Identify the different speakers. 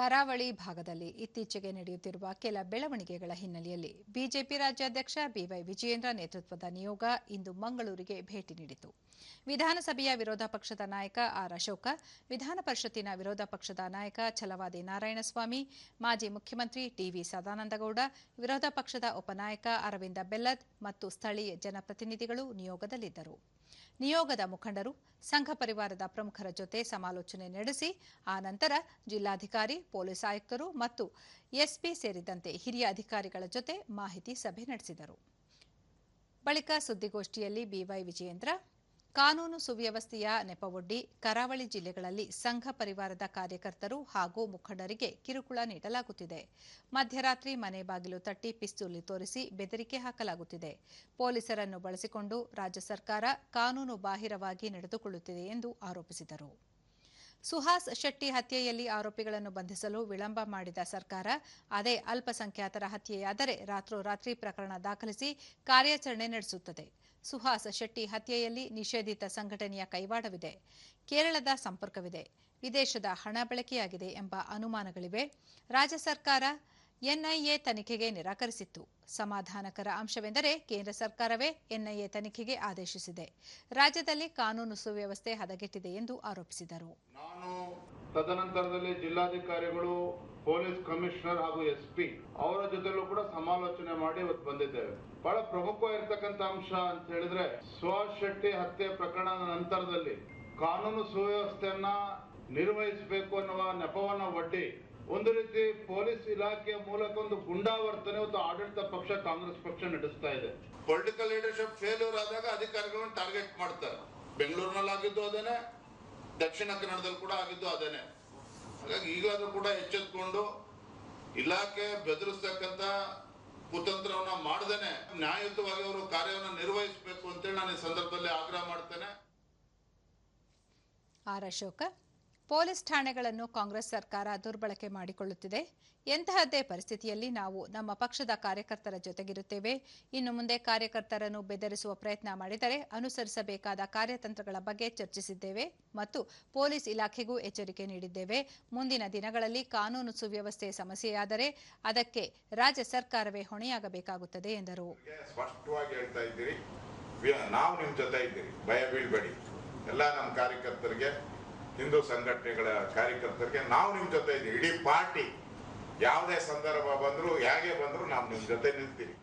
Speaker 1: ಕರಾವಳಿ ಭಾಗದಲ್ಲಿ ಇತ್ತೀಚೆಗೆ ನಡೆಯುತ್ತಿರುವ ಕೆಲ ಬೆಳವಣಿಗೆಗಳ ಹಿನ್ನೆಲೆಯಲ್ಲಿ ಬಿಜೆಪಿ ರಾಜ್ಯಾಧ್ಯಕ್ಷ ಬಿವೈ ವಿಜಯೇಂದ್ರ ನೇತೃತ್ವದ ನಿಯೋಗ ಇಂದು ಮಂಗಳೂರಿಗೆ ಭೇಟಿ ನೀಡಿತು. ವಿಧಾನಸಭೆಯ ವಿರೋಧ ಪಕ್ಷದ ನಾಯಕ ಆರ್ ಅಶೋಕ, ವಿಧಾನ ಪರಿಷತ್ತಿನ ವಿರೋಧ ಪಕ್ಷದ ನಾಯಕ ಛಲವಾದಿ ನಾರಾಯಣಸ್ವಾಮಿ, ಮಾಜಿ ಮುಖ್ಯಮಂತ್ರಿ ಟಿವಿ ಸದಾನಂದಗೌಡ, ವಿರೋಧ ಪಕ್ಷದ ಉಪನಾಯಕ ಅರವಿಂದ ಬೆಲ್ಲದ್ ಮತ್ತು ಸ್ಥಳೀಯ ಜನಪ್ರತಿನಿಧಿಗಳು ನಿಯೋಗದಲ್ಲಿದ್ದರು. ನಿಯೋಗದ ಮುಖಂಡರು ಸಂಘ ಪರಿವಾರದ ಪ್ರಮುಖರ ಜೊತೆ ಸಮಾಲೋಚನೆ ನಡೆಸಿ ಆ ನಂತರ ಜಿಲ್ಲಾಧಿಕಾರಿ, ಪೊಲೀಸ್ ಆಯುಕ್ತರು ಮತ್ತು ಎಸ್ಪಿ ಸೇರಿದಂತೆ ಹಿರಿಯ ಅಧಿಕಾರಿಗಳ ಜೊತೆ ಮಾಹಿತಿ ಸಭೆ ನಡೆಸಿದರು. ಬಳಿಕ ಸುದ್ದಿಗೋಷ್ಠಿಯಲ್ಲಿ ಬಿವೈ ವಿಜಯೇಂದ್ರ, ಕಾನೂನು ಸುವ್ಯವಸ್ಥೆಯ ನೆಪವೊಡ್ಡಿ ಕರಾವಳಿ ಜಿಲ್ಲೆಗಳಲ್ಲಿ ಸಂಘ ಪರಿವಾರದ ಕಾರ್ಯಕರ್ತರು ಹಾಗೂ ಮುಖಂಡರಿಗೆ ಕಿರುಕುಳ ನೀಡಲಾಗುತ್ತಿದೆ. ಮಧ್ಯರಾತ್ರಿ ಮನೆ ಬಾಗಿಲು ತಟ್ಟಿ ಪಿಸ್ತೂಲು ತೋರಿಸಿ ಬೆದರಿಕೆ ಹಾಕಲಾಗುತ್ತಿದೆ. ಪೊಲೀಸರನ್ನು ಬಳಸಿಕೊಂಡು ರಾಜ್ಯ ಸರ್ಕಾರ ಕಾನೂನು ಬಾಹಿರವಾಗಿ ನಡೆದುಕೊಳ್ಳುತ್ತಿದೆ ಎಂದು ಆರೋಪಿಸಿದರು. ಸುಹಾಸ್ ಶೆಟ್ಟಿ ಹತ್ಯೆಯಲ್ಲಿ ಆರೋಪಿಗಳನ್ನು ಬಂಧಿಸಲು ವಿಳಂಬ ಮಾಡಿದ ಸರ್ಕಾರ, ಅದೇ ಅಲ್ಪಸಂಖ್ಯಾತರ ಹತ್ಯೆಯಾದರೆ ರಾತ್ರೋರಾತ್ರಿ ಪ್ರಕರಣ ದಾಖಲಿಸಿ ಕಾರ್ಯಾಚರಣೆ ನಡೆಸುತ್ತದೆ. ಸುಹಾಸ್ ಶೆಟ್ಟಿ ಹತ್ಯೆಯಲ್ಲಿ ನಿಷೇಧಿತ ಸಂಘಟನೆಯ ಕೈವಾಡವಿದೆ, ಕೇರಳದ ಸಂಪರ್ಕವಿದೆ, ವಿದೇಶದ ಹಣ ಬಳಕೆಯಾಗಿದೆ ಎಂಬ ಅನುಮಾನಗಳಿವೆ. ರಾಜ್ಯ ಸರ್ಕಾರ ಎನ್ಐಎ ತನಿಖೆಗೆ ನಿರಾಕರಿಸಿತ್ತು. ಸಮಾಧಾನಕರ ಅಂಶವೆಂದರೆ ಕೇಂದ್ರ ಸರ್ಕಾರವೇ ಎನ್ಐಎ ತನಿಖೆಗೆ ಆದೇಶಿಸಿದೆ. ರಾಜ್ಯದಲ್ಲಿ ಕಾನೂನು ಸುವ್ಯವಸ್ಥೆ ಹದಗೆಟ್ಟಿದೆ ಎಂದು ಆರೋಪಿಸಿದರು.
Speaker 2: ನಾನು ತದನಂತರದಲ್ಲಿ ಜಿಲ್ಲಾಧಿಕಾರಿಗಳು, ಪೊಲೀಸ್ ಕಮಿಷನರ್ ಹಾಗೂ ಎಸ್ಪಿ ಅವರ ಜೊತೆಲೂ ಕೂಡ ಸಮಾಲೋಚನೆ ಮಾಡಿ ಇವತ್ತು ಬಂದಿದ್ದೇವೆ. ಬಹಳ ಪ್ರಮುಖವಾಗಿರ್ತಕ್ಕಂಥ ಅಂಶ ಅಂತ ಹೇಳಿದ್ರೆ, ಸುಹಾಸ್ ಶೆಟ್ಟಿ ಹತ್ಯೆ ಪ್ರಕರಣದ ನಂತರದಲ್ಲಿ ಕಾನೂನು ಸುವ್ಯವಸ್ಥೆಯನ್ನ ನಿರ್ವಹಿಸಬೇಕು ಅನ್ನುವ ನೆಪವನ್ನ ಒಡ್ಡಿ ಒಂದು ರೀತಿ ಪೊಲೀಸ್ ಇಲಾಖೆಯ ಮೂಲಕ ಒಂದು ಗುಂಡಾವರ್ತನೆ ಇವತ್ತು ಆಡಳಿತ ಪಕ್ಷ ಕಾಂಗ್ರೆಸ್ ಪಕ್ಷ ನಡೆಸ್ತಾ ಇದೆ. ಪೊಲಿಟಿಕಲ್ ಲೀಡರ್ಶಿಪ್ ಫೇಲ್ಯೂರ್ ಆದಾಗ ಅಧಿಕಾರಿಗಳನ್ನು ಟಾರ್ಗೆಟ್ ಮಾಡ್ತಾರೆ. ಬೆಂಗಳೂರಿನಲ್ಲಿ ಆಗಿದ್ದು ಅದೇನೆ, ದಕ್ಷಿಣ ಕನ್ನಡದಲ್ಲಿ ಕೂಡ ಆಗಿದ್ದು ಅದೇನೆ. ಹಾಗಾಗಿ ಈಗಾದ್ರೂ ಕೂಡ ಎಚ್ಚೆತ್ತುಕೊಂಡು ಇಲಾಖೆ ಬೆದರಿಸ್ತಕ್ಕಂಥ ಕುತಂತ್ರವನ್ನ ಮಾಡದೇನೆ ನ್ಯಾಯಯುತವಾಗಿ ಅವರು ಕಾರ್ಯವನ್ನು ನಿರ್ವಹಿಸಬೇಕು ಅಂತೇಳಿ ನಾನು ಈ ಸಂದರ್ಭದಲ್ಲಿ ಆಗ್ರಹ ಮಾಡ್ತೇನೆ.
Speaker 1: ಆರ್ ಅಶೋಕ, ಪೊಲೀಸ್ ಠಾಣೆಗಳನ್ನು ಕಾಂಗ್ರೆಸ್ ಸರ್ಕಾರ ದುರ್ಬಳಕೆ ಮಾಡಿಕೊಳ್ಳುತ್ತಿದೆ. ಎಂತಹದ್ದೇ ಪರಿಸ್ಥಿತಿಯಲ್ಲಿ ನಾವು ನಮ್ಮ ಪಕ್ಷದ ಕಾರ್ಯಕರ್ತರ ಜೊತೆಗಿರುತ್ತೇವೆ. ಇನ್ನು ಮುಂದೆ ಕಾರ್ಯಕರ್ತರನ್ನು ಬೆದರಿಸುವ ಪ್ರಯತ್ನ ಮಾಡಿದರೆ ಅನುಸರಿಸಬೇಕಾದ ಕಾರ್ಯತಂತ್ರಗಳ ಬಗ್ಗೆ ಚರ್ಚಿಸಿದ್ದೇವೆ ಮತ್ತು ಪೊಲೀಸ್ ಇಲಾಖೆಗೂ ಎಚ್ಚರಿಕೆ ನೀಡಿದ್ದೇವೆ. ಮುಂದಿನ ದಿನಗಳಲ್ಲಿ ಕಾನೂನು ಸುವ್ಯವಸ್ಥೆ ಸಮಸ್ಯೆಯಾದರೆ ಅದಕ್ಕೆ ರಾಜ್ಯ ಸರ್ಕಾರವೇ ಹೊಣೆಯಾಗಬೇಕಾಗುತ್ತದೆ ಎಂದರು.
Speaker 3: ಸ್ಪಷ್ಟವಾಗಿ ಹೇಳ್ತಾ ಇದ್ದೀರಿ, ನಾವು ನಿಮ್ಮ ಜೊತೆ ಇದ್ದೀರಿ, ಭಯ ಬೀಳ್ಬೇಡಿ. ಎಲ್ಲ ನಮ್ಮ ಕಾರ್ಯಕರ್ತರಿಗೆ, ಹಿಂದೂ ಸಂಘಟನೆಗಳ ಕಾರ್ಯಕರ್ತರಿಗೆ ನಾವು ನಿಮ್ಮ ಜೊತೆ ಇದ್ದೀವಿ. ಇಡೀ ಪಾರ್ಟಿ ಯಾವುದೇ ಸಂದರ್ಭ ಬಂದರೂ ಹೇಗೆ ಬಂದರೂ ನಾವು ನಿಮ್ಮ ಜೊತೆ ನಿಲ್ತೀವಿ.